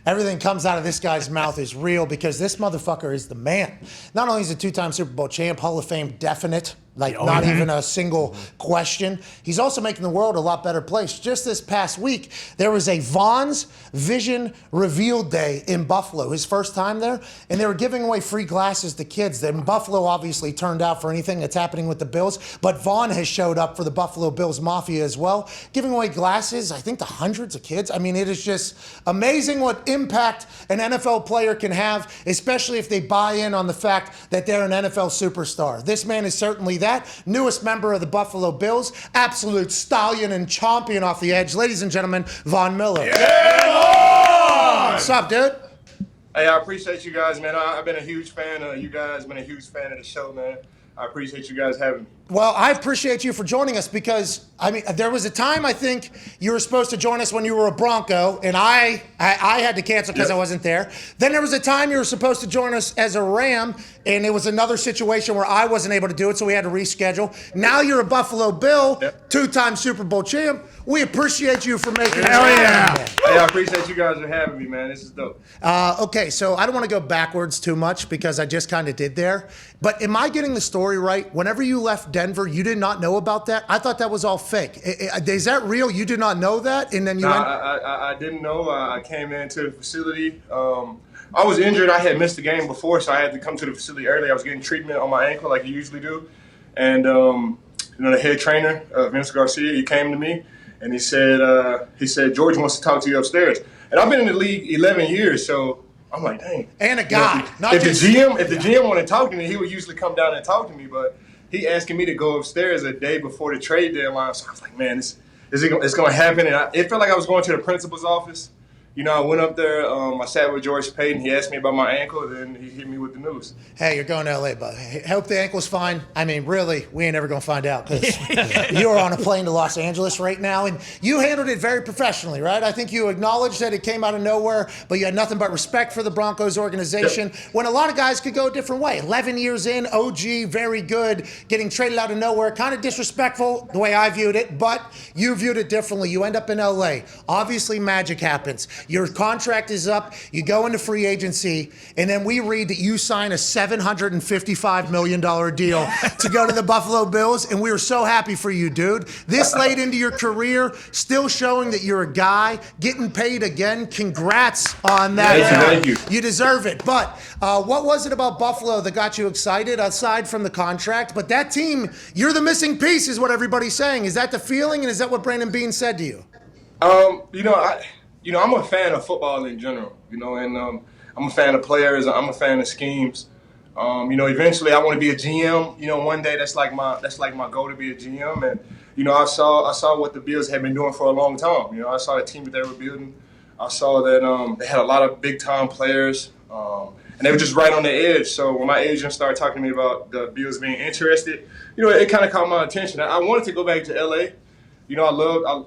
everything comes out of this guy's mouth is real because this motherfucker is the man. Not only is he a two-time Super Bowl champ, Hall of Fame definite, not even a single question. He's also making the world a lot better place. Just this past week, there was a Vaughn's Vision Reveal Day in Buffalo, his first time there, and they were giving away free glasses to kids. And Buffalo obviously turned out for anything that's happening with the Bills, but Vaughn has showed up for the Buffalo Bills Mafia as well, giving away glasses, I think, to hundreds of kids. I mean, it is just amazing what impact an NFL player can have, especially if they buy in on the fact that they're an NFL superstar. This man is certainly that. Newest member of the Buffalo Bills, absolute stallion and champion off the edge. Ladies and gentlemen, Von Miller. Yeah! What's up, dude? Hey, I appreciate you guys, man. I've been a huge fan of you guys, been a huge fan of the show, man. I appreciate you guys having me. Well, I appreciate you for joining us because, I mean, there was a time I think you were supposed to join us when you were a Bronco, and I had to cancel because I wasn't there. Then there was a time you were supposed to join us as a Ram, and it was another situation where I wasn't able to do it, so we had to reschedule. Now you're a Buffalo Bill, two-time Super Bowl champ. We appreciate you for making it. Hell yeah. Hey, I appreciate you guys for having me, man. This is dope. Okay, so I don't want to go backwards too much because I just kind of did there. But am I getting the story right? Whenever you left Denver, you did not know about that? I thought that was all fake. Is that real? You did not know that? And then you went... I didn't know. I came into the facility. I was injured. I had missed the game before, so I had to come to the facility early. I was getting treatment on my ankle like you usually do. And the head trainer, Vince Garcia, he came to me and he said, George wants to talk to you upstairs. And I've been in the league 11 years, so I'm like, dang. And a guy. If the GM wanted to talk to me, he would usually come down and talk to me, but he asking me to go upstairs a day before the trade deadline. So I was like, man, it's going to happen. And it felt like I was going to the principal's office. I went up there, I sat with George Payton. He asked me about my ankle, and then he hit me with the news. Hey, you're going to L.A., bud. Hope the ankle's fine. I mean, really, we ain't ever going to find out because you're on a plane to Los Angeles right now, and you handled it very professionally, right? I think you acknowledged that it came out of nowhere, but you had nothing but respect for the Broncos organization when a lot of guys could go a different way. 11 years in, OG, very good, getting traded out of nowhere, kind of disrespectful the way I viewed it, but you viewed it differently. You end up in L.A. Obviously, magic happens. Your contract is up, you go into free agency, and then we read that you sign a $755 million deal to go to the Buffalo Bills, and we were so happy for you, dude. This late into your career, still showing that you're a guy, getting paid again. Congrats on that. Thank you. You deserve it. But what was it about Buffalo that got you excited, aside from the contract? But that team, you're the missing piece is what everybody's saying. Is that the feeling, and is that what Brandon Beane said to you? I'm a fan of football in general, and I'm a fan of players. I'm a fan of schemes. Eventually I want to be a GM. One day that's like my goal to be a GM. And I saw what the Bills had been doing for a long time. I saw the team that they were building. I saw that they had a lot of big time players, and they were just right on the edge. So when my agent started talking to me about the Bills being interested, it kind of caught my attention. I wanted to go back to LA. I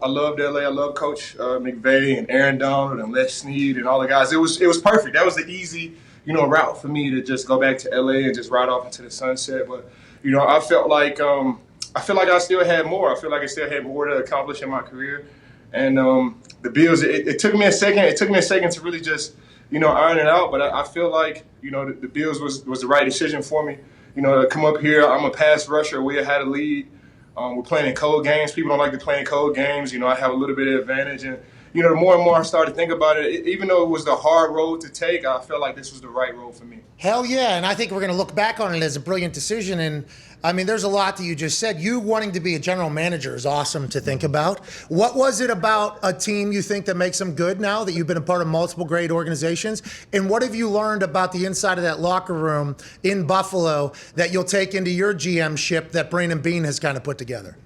loved LA. I loved Coach McVay and Aaron Donald and Les Snead and all the guys. It was perfect. That was the easy, route for me to just go back to LA and just ride off into the sunset. But, I felt like I still had more. I feel like I still had more to accomplish in my career. And the Bills, it took me a second. It took me a second to really just, iron it out. But I feel like, the Bills was the right decision for me. To come up here, I'm a pass rusher. We had a lead. We're playing in cold games. People don't like to play in cold games. I have a little bit of advantage. And, the more and more I started to think about it, even though it was the hard road to take, I felt like this was the right road for me. Hell yeah. And I think we're going to look back on it as a brilliant decision. And, I mean, there's a lot that you just said. You wanting to be a general manager is awesome to think about. What was it about a team you think that makes them good now that you've been a part of multiple great organizations? And what have you learned about the inside of that locker room in Buffalo that you'll take into your GM ship that Brandon Beane has kind of put together?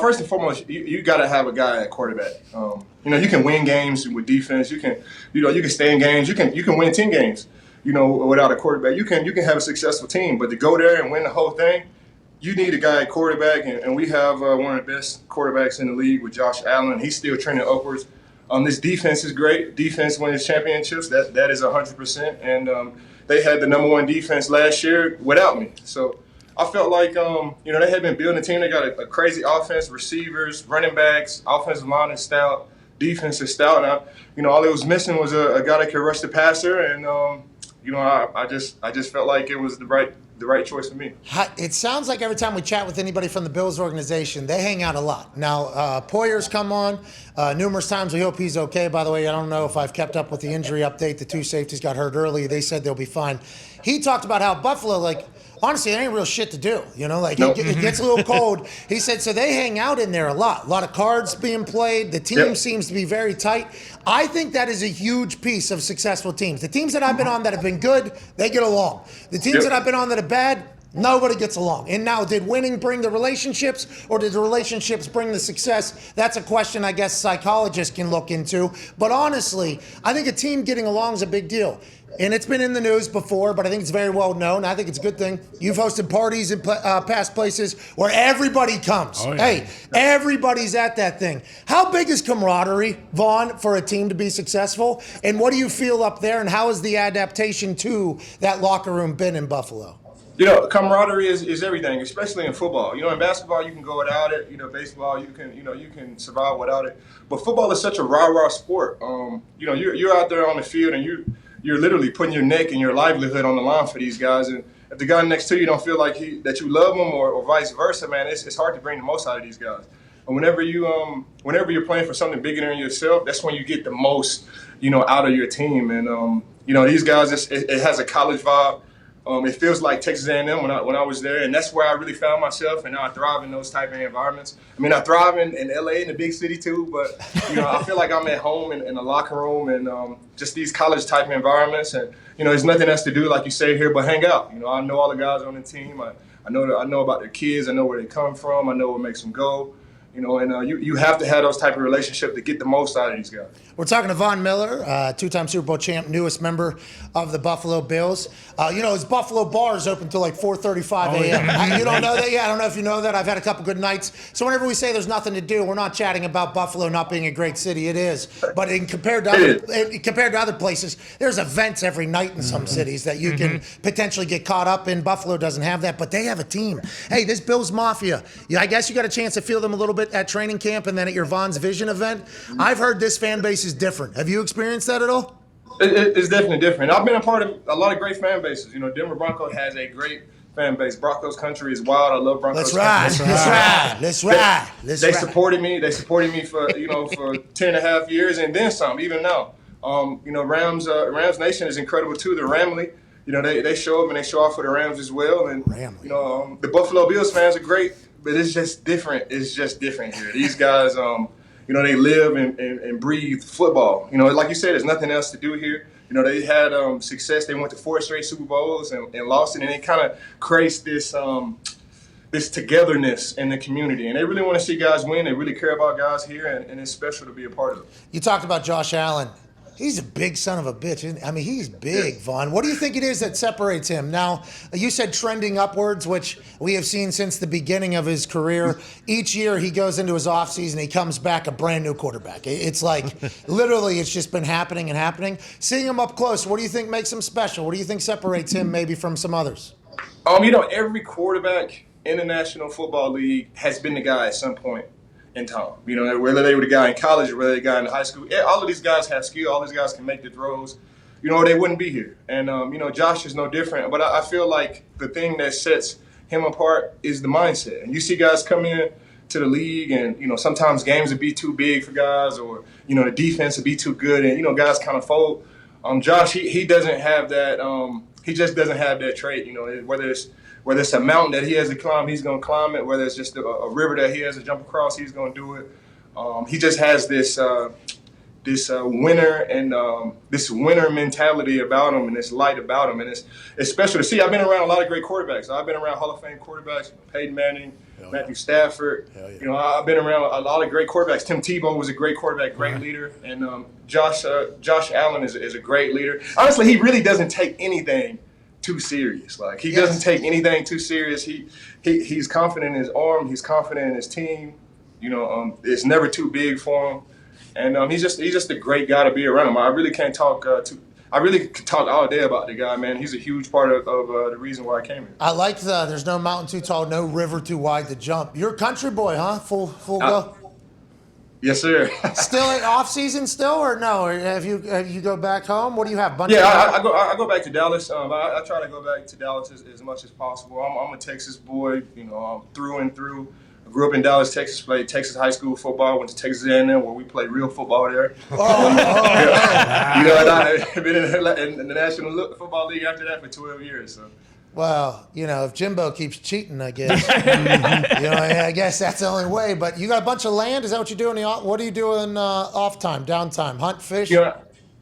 First and foremost, you got to have a guy at quarterback. You can win games with defense. You can stay in games. You can win 10 games, without a quarterback. You can have a successful team, but to go there and win the whole thing, you need a guy at quarterback, and we have one of the best quarterbacks in the league with Josh Allen. He's still trending upwards. This defense is great. Defense wins championships. That is 100%. And they had the number one defense last year without me. So I felt like, they had been building a team. They got a crazy offense, receivers, running backs, offensive line is stout. defense is stout. And all it was missing was a guy that could rush the passer, and I just felt like it was the right choice for me. It sounds like every time we chat with anybody from the Bills organization, they hang out a lot. Now, Poyer's come on numerous times. We hope he's okay. By the way, I don't know if I've kept up with the injury update. The two safeties got hurt early. They said they'll be fine. He talked about how Buffalo, honestly, there ain't real shit to do. Nope. It gets a little cold. He said, so they hang out in there a lot. A lot of cards being played. The team seems to be very tight. I think that is a huge piece of successful teams. The teams that I've been on that have been good, they get along. The teams that I've been on that are bad, nobody gets along. And now, did winning bring the relationships, or did the relationships bring the success? That's a question I guess psychologists can look into. But honestly, I think a team getting along is a big deal. And it's been in the news before, but I think it's very well known. I think it's a good thing. You've hosted parties in past places where everybody comes. Oh, yeah. Hey, everybody's at that thing. How big is camaraderie, Vaughn, for a team to be successful? And what do you feel up there, and how has the adaptation to that locker room been in Buffalo? Camaraderie is everything, especially in football. In basketball, you can go without it. Baseball, you can survive without it. But football is such a rah-rah sport. You're out there on the field, and you're literally putting your neck and your livelihood on the line for these guys. And if the guy next to you don't feel like that you love him, or vice versa, man, it's hard to bring the most out of these guys. And whenever you're playing for something bigger than yourself, that's when you get the most, out of your team. And these guys, it has a college vibe. It feels like Texas A&M when I was there, and that's where I really found myself, and now I thrive in those type of environments. I mean, I thrive in LA, in the big city too, but I feel like I'm at home in the locker room, and just these college type of environments. And there's nothing else to do, like you say here, but hang out. I know all the guys on the team. I know about their kids. I know where they come from. I know what makes them go. And you have to have those type of relationships to get the most out of these guys. We're talking to Von Miller, two-time Super Bowl champ, newest member of the Buffalo Bills. His Buffalo bar is open till 4:35 a.m. Yeah. You don't know that? Yeah, I don't know if you know that. I've had a couple good nights. So whenever we say there's nothing to do, we're not chatting about Buffalo not being a great city. It is. But compared to other places, there's events every night in some cities that you can potentially get caught up in. Buffalo doesn't have that, but they have a team. Hey, this Bills Mafia, I guess you got a chance to feel them a little bit at training camp and then at your Von's Vision event. I've heard this fan base is different. Have you experienced that at all? It's definitely different. I've been a part of a lot of great fan bases. Denver Broncos has a great fan base. Broncos country is wild. I love Broncos country. Let's ride. They supported me. They supported me for for 10 and a half years, and then some. Even now, Rams Nation is incredible too. The Ramley. They show up and they show off for the Rams as well. And the Buffalo Bills fans are great, but it's just different. It's just different here. These guys, they live and breathe football. Like you said, there's nothing else to do here. They had success. They went to 4 straight Super Bowls and lost it, and it kind of creates this togetherness in the community. And they really want to see guys win. They really care about guys here, and it's special to be a part of it. You talked about Josh Allen. He's a big son of a bitch. Isn't he? I mean, he's big, Vaughn. What do you think it is that separates him? Now, you said trending upwards, which we have seen since the beginning of his career. Each year he goes into his offseason, he comes back a brand new quarterback. It's like literally it's just been happening and happening. Seeing him up close, what do you think makes him special? What do you think separates him maybe from some others? Every quarterback in the National Football League has been the guy at some point in time. Whether they were the guy in college or whether they were the guy in high school, all of these guys have skill. All these guys can make the throws. They wouldn't be here. And, Josh is no different. But I feel like the thing that sets him apart is the mindset. And you see guys come in to the league and, sometimes games would be too big for guys or, the defense would be too good and, guys kind of fold. Josh, he doesn't have that. He just doesn't have that trait, whether it's a mountain that he has to climb, he's going to climb it. Whether it's just a river that he has to jump across, he's going to do it. He just has this winner and this winner mentality about him and this light about him. And it's special to see. I've been around a lot of great quarterbacks. I've been around Hall of Fame quarterbacks, Peyton Manning, Matthew Stafford. I've been around a lot of great quarterbacks. Tim Tebow was a great quarterback, great leader. And Josh Allen is a great leader. Honestly, he really doesn't take anything too serious. He doesn't take anything too serious. He's confident in his arm. He's confident in his team. It's never too big for him, and he's just a great guy to be around him. I really can't talk I really could talk all day about the guy, man. He's a huge part of the reason why I came here. I like there's no mountain too tall, no river too wide to jump. You're a country boy, huh? Full go. Yes, sir. Still in off season still, or no? Or have you go back home? What do you have? Bunch Yeah, of I go back to Dallas. I try to go back to Dallas as much as possible. I'm a Texas boy, through and through. I grew up in Dallas, Texas. Played Texas high school football. Went to Texas A&M where we played real football there. And I've been in the National Football League after that for 12 years. So. Well, if Jimbo keeps cheating, I guess. I guess that's the only way. But you got a bunch of land. Is that what you do in the off? What do you do in off time, downtime? Hunt, fish? I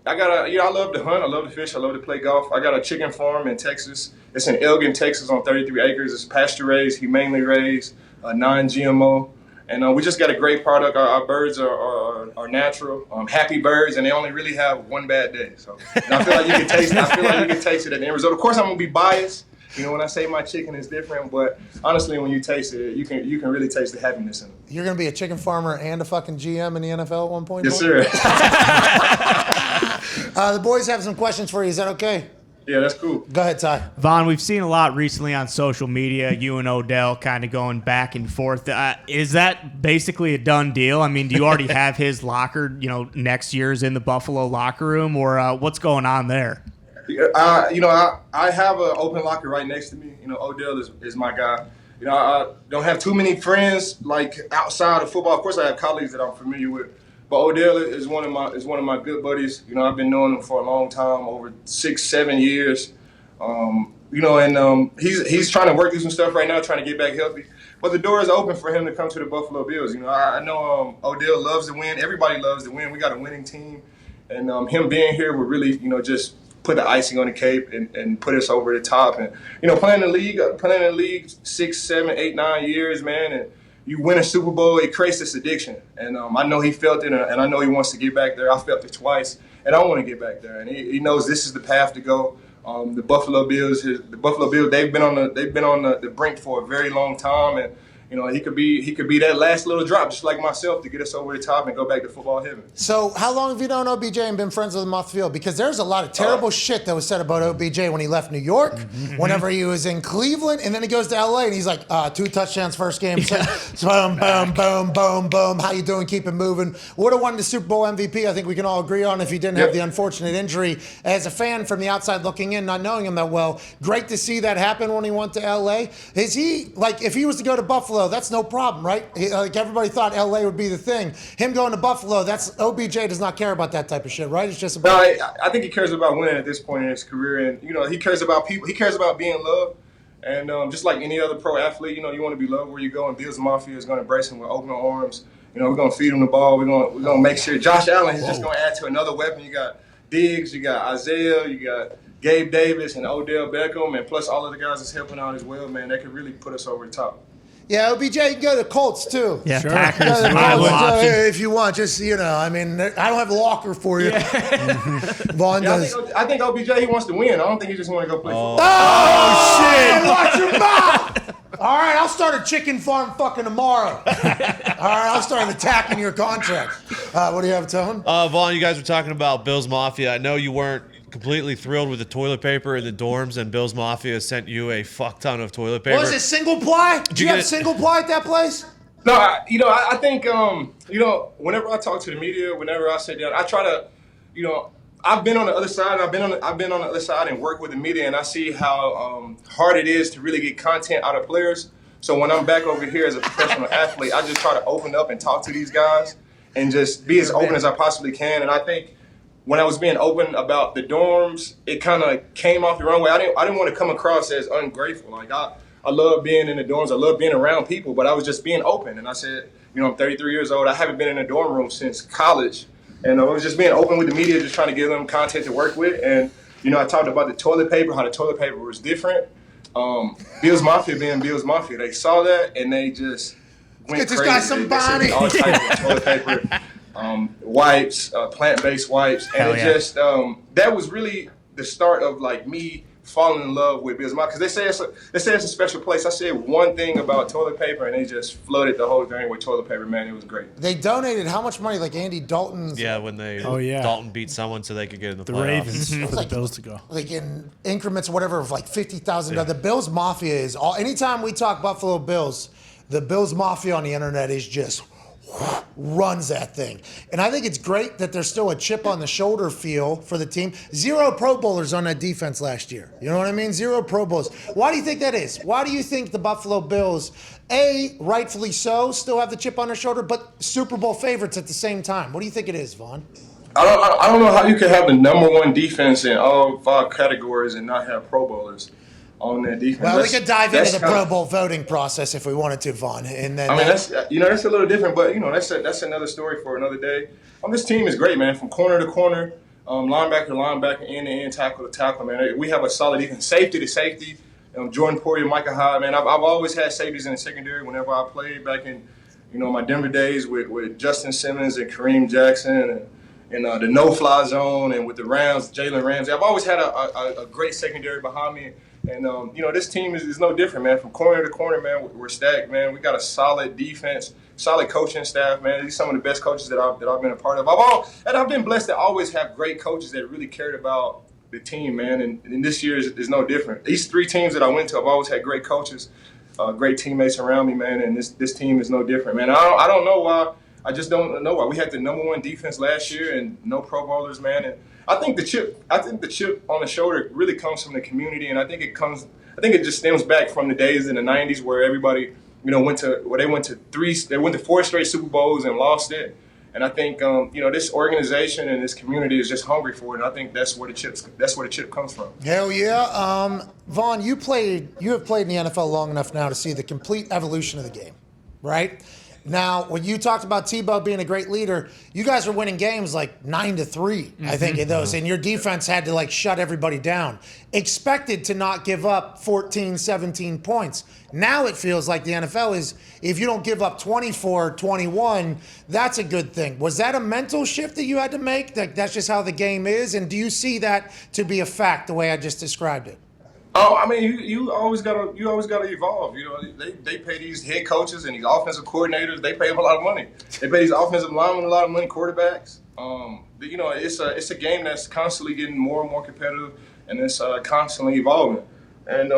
love to hunt. I love to fish. I love to play golf. I got a chicken farm in Texas. It's in Elgin, Texas, on 33 acres. It's pasture raised, humanely raised, non-GMO, and we just got a great product. Our birds are natural, happy birds, and they only really have one bad day. So I feel like you can taste it. I feel like you can taste it at the end result. Of course, I'm gonna be biased. When I say my chicken is different, but honestly, when you taste it, you can really taste the happiness in it. You're gonna be a chicken farmer and a fucking GM in the NFL at one point? Yes, sir. The boys have some questions for you. Is that okay? Yeah, that's cool. Go ahead, Ty. Vaughn, we've seen a lot recently on social media, you and Odell kind of going back and forth. Is that basically a done deal? I mean, do you already have his locker, next year's in the Buffalo locker room, or what's going on there? I have an open locker right next to me. Odell is my guy. I don't have too many friends like outside of football. Of course, I have colleagues that I'm familiar with, but Odell is one of my good buddies. I've been knowing him for a long time, over 6-7 years. He's trying to work through some stuff right now, trying to get back healthy. But the door is open for him to come to the Buffalo Bills. I know Odell loves to win. Everybody loves to win. We got a winning team, and him being here would really, just put the icing on the cake and put us over the top. And playing in the league 6, 7, 8, 9 years, man, and you win a Super Bowl, it creates this addiction. And I know he felt it, and I know he wants to get back there. I felt it twice, and I want to get back there. And he knows this is the path to go. The Buffalo Bills, they've been on the brink for a very long time, and he could be that last little drop, just like myself, to get us over the top and go back to football heaven. So how long have you known OBJ and been friends with him off the field? Because there's a lot of terrible shit that was said about OBJ when he left New York, whenever he was in Cleveland, and then he goes to LA and he's like, 2 touchdowns first game. Boom, boom, boom, boom, boom. How you doing? Keep it moving. Would have won the Super Bowl MVP. I think we can all agree on if he didn't have the unfortunate injury. As a fan from the outside looking in, not knowing him that well, great to see that happen when he went to LA. Is he, like, if he was to go to Buffalo, that's no problem, right? Like everybody thought LA would be the thing. Him going to Buffalo, that's OBJ does not care about that type of shit, right? It's just about. No, I think he cares about winning at this point in his career, and he cares about people. He cares about being loved, and just like any other pro athlete, you want to be loved where you go. And Bills Mafia is going to embrace him with open arms. We're going to feed him the ball. We're going to make sure Josh Allen is just going to add to another weapon. You got Diggs, you got Isaiah, you got Gabe Davis and Odell Beckham, and plus all of the guys that's helping out as well, man. That could really put us over the top. Yeah, OBJ, you can go to Colts too. Yeah, sure. Packers. If you want, just I don't have a locker for you. Vaughn does. I think OBJ, he wants to win. I don't think he just want to go play football. Oh shit! Watch your mouth. All right, I'll start a chicken farm fucking tomorrow. All right, I'll start attacking your contract. What do you have, Tone? Vaughn, you guys were talking about Bills Mafia. I know you weren't completely thrilled with the toilet paper in the dorms, and Bills Mafia sent you a fuck ton of toilet paper. Was it single ply? Did you have single ply at that place? No, I think whenever I talk to the media, whenever I sit down, I try to, I've been on the other side. I've been on the other side and work with the media, and I see how hard it is to really get content out of players. So when I'm back over here as a professional athlete, I just try to open up and talk to these guys and just be as open as I possibly can. And I think when I was being open about the dorms, it kind of came off the wrong way. I didn't want to come across as ungrateful. Like I love being in the dorms. I love being around people, but I was just being open. And I said, I'm 33 years old. I haven't been in a dorm room since college. And I was just being open with the media, just trying to give them content to work with. And, I talked about the toilet paper, how the toilet paper was different. Bills Mafia being Bills Mafia, they saw that and they just went crazy. Get this guy some Bonnie. All types of toilet paper. Wipes, plant-based wipes, and that was really the start of like me falling in love with Bills Mafia, because they say it's a special place. I said one thing about toilet paper, and they just flooded the whole thing with toilet paper. Man, it was great. They donated how much money? Like Andy Dalton's. Yeah, when Dalton beat someone so they could get in the playoffs. Ravens for the Bills to go. Like in increments, or whatever, of like $50,000. Yeah. The Bills Mafia is all. Anytime we talk Buffalo Bills, the Bills Mafia on the internet is just runs that thing. And I think it's great that there's still a chip on the shoulder feel for the team. 0 Pro Bowlers on that defense last year. You know what I mean? 0 Pro Bowlers. Why do you think that is? Why do you think the Buffalo Bills, rightfully so, still have the chip on their shoulder, but Super Bowl favorites at the same time? What do you think it is, Vaughn? I don't know how you could have the #1 defense in all 5 categories and not have Pro Bowlers on that defense. Well, we could dive into the Pro Bowl voting process if we wanted to, Vaughn. And then that's a little different, but that's another story for another day. This team is great, man. From corner to corner, linebacker to linebacker, end to end, tackle to tackle, man. We have a solid defense, safety to safety. Jordan Poyer, Micah Hyde, man. I've always had safeties in the secondary whenever I played back in, my Denver days with Justin Simmons and Kareem Jackson and the no-fly zone, and with the Rams, Jalen Ramsey. I've always had a great secondary behind me. And, this team is no different, man. From corner to corner, man, we're stacked, man. We got a solid defense, solid coaching staff, man. These are some of the best coaches that I've been a part of. I've been blessed to always have great coaches that really cared about the team, man. And this year is no different. These 3 teams that I went to, I've always had great coaches, great teammates around me, man. And this team is no different, man. I don't know why. I just don't know why. We had the #1 defense last year and no Pro Bowlers, man. And I think the chip on the shoulder really comes from the community, and I think it just stems back from the days in the '90s where everybody, they went to 4 straight Super Bowls and lost it. And I think this organization and this community is just hungry for it, and I think that's where the chip comes from. Hell yeah. Vaughn, you have played in the NFL long enough now to see the complete evolution of the game, right? Now, when you talked about Tebow being a great leader, you guys were winning games like 9-3, I think, in those. And your defense had to shut everybody down. Expected to not give up 14, 17 points. Now it feels like the NFL is, if you don't give up 24, 21, that's a good thing. Was that a mental shift that you had to make? That's just how the game is? And do you see that to be a fact the way I just described it? Oh, I mean, you always gotta evolve. They pay these head coaches and these offensive coordinators. They pay them a lot of money. They pay these offensive linemen a lot of money, quarterbacks. It's a game that's constantly getting more and more competitive, and it's constantly evolving. And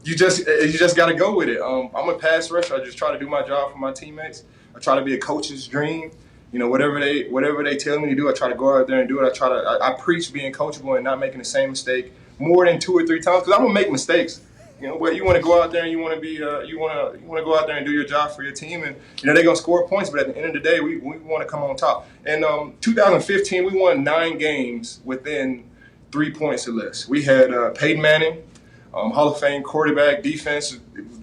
you just gotta go with it. I'm a pass rusher. I just try to do my job for my teammates. I try to be a coach's dream. Whatever they tell me to do, I try to go out there and do it. I preach being coachable and not making the same mistake more than 2 or 3 times, because I'm gonna make mistakes. But you want to go out there and you want to be you want to go out there and do your job for your team, and they're gonna score points. But at the end of the day, we want to come on top. And 2015, we won 9 games within 3 points or less. We had Peyton Manning, Hall of Fame quarterback, defense,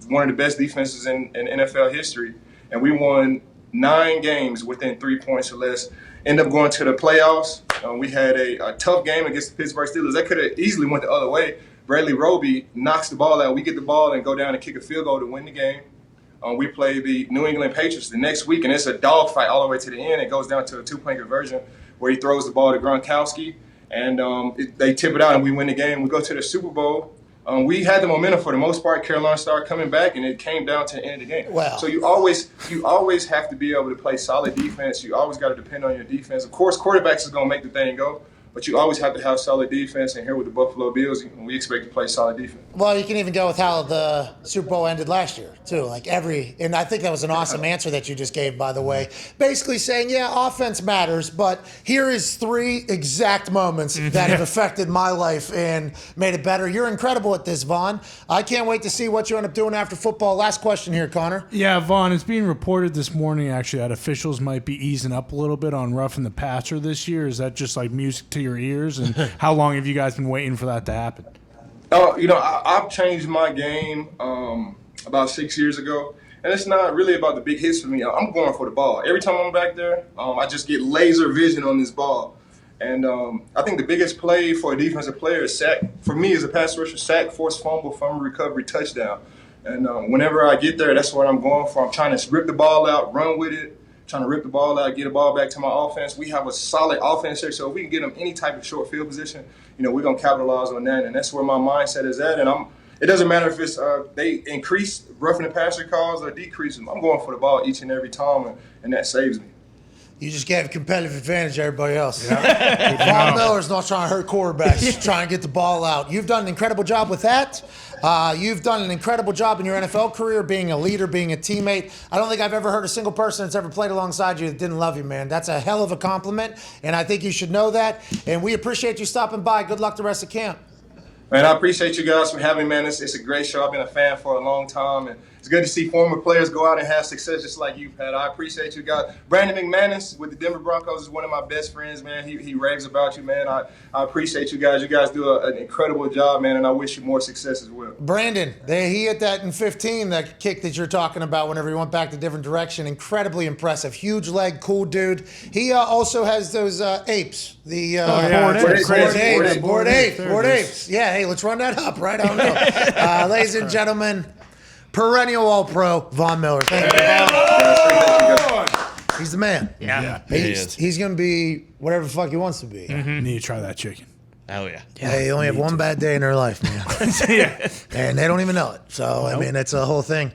one of the best defenses in NFL history, and we won 9 games within 3 points or less. End up going to the playoffs. We had a tough game against the Pittsburgh Steelers. That could have easily went the other way. Bradley Roby knocks the ball out. We get the ball and go down and kick a field goal to win the game. We play the New England Patriots the next week, and it's a dogfight all the way to the end. It goes down to a 2-point conversion where he throws the ball to Gronkowski, and they tip it out, and we win the game. We go to the Super Bowl. We had the momentum for the most part. Carolina started coming back, and it came down to the end of the game. Wow. So you always have to be able to play solid defense. You always got to depend on your defense. Of course, quarterbacks is going to make the thing go, but you always have to have solid defense. And here with the Buffalo Bills, we expect to play solid defense. Well, you can even go with how the Super Bowl ended last year, too. And I think that was an awesome answer that you just gave, by the way. Basically saying, yeah, offense matters, but here is 3 exact moments that have affected my life and made it better. You're incredible at this, Vaughn. I can't wait to see what you end up doing after football. Last question here, Connor. Yeah, Vaughn, it's being reported this morning, actually, that officials might be easing up a little bit on roughing the passer this year. Is that just like music to your ears? And how long have you guys been waiting for that to happen? I've changed my game about 6 years ago, and it's not really about the big hits for me. I'm going for the ball. Every time I'm back there, I just get laser vision on this ball. And I think the biggest play for a defensive player is sack. For me as a pass rusher, sack, forced fumble, fumble recovery, touchdown. And whenever I get there, that's what I'm going for. I'm trying to rip the ball out, run with it, trying to rip the ball out, get the ball back to my offense. We have a solid offense here, so if we can get them any type of short field position, we're going to capitalize on that. And that's where my mindset is at. And it doesn't matter if it's they increase roughing the passer calls or decrease them. I'm going for the ball each and every time, and that saves me. You just gave a competitive advantage to everybody else. Yeah. Von Miller's not trying to hurt quarterbacks. He's trying to get the ball out. You've done an incredible job with that. You've done an incredible job in your NFL career, being a leader, being a teammate. I don't think I've ever heard a single person that's ever played alongside you that didn't love you, man. That's a hell of a compliment, and I think you should know that. And we appreciate you stopping by. Good luck the rest of camp. Man, I appreciate you guys for having me, man. It's a great show. I've been a fan for a long time, and it's good to see former players go out and have success just like you, Pat. I appreciate you guys. Brandon McManus with the Denver Broncos is one of my best friends, man. He raves about you, man. I appreciate you guys. You guys do an incredible job, man, and I wish you more success as well. Brandon, he hit that in 15, that kick that you're talking about whenever he went back to a different direction. Incredibly impressive. Huge leg, cool dude. He also has those apes. The board apes. Yeah, hey, let's run that up, right? I don't know. Ladies and gentlemen, perennial All-Pro, Von Miller. Thank you. He's the man. Yeah. He's going to be whatever the fuck he wants to be. Need to try that chicken. Hell yeah. They only have one bad day in their life, man. And they don't even know it. So, I mean, it's a whole thing.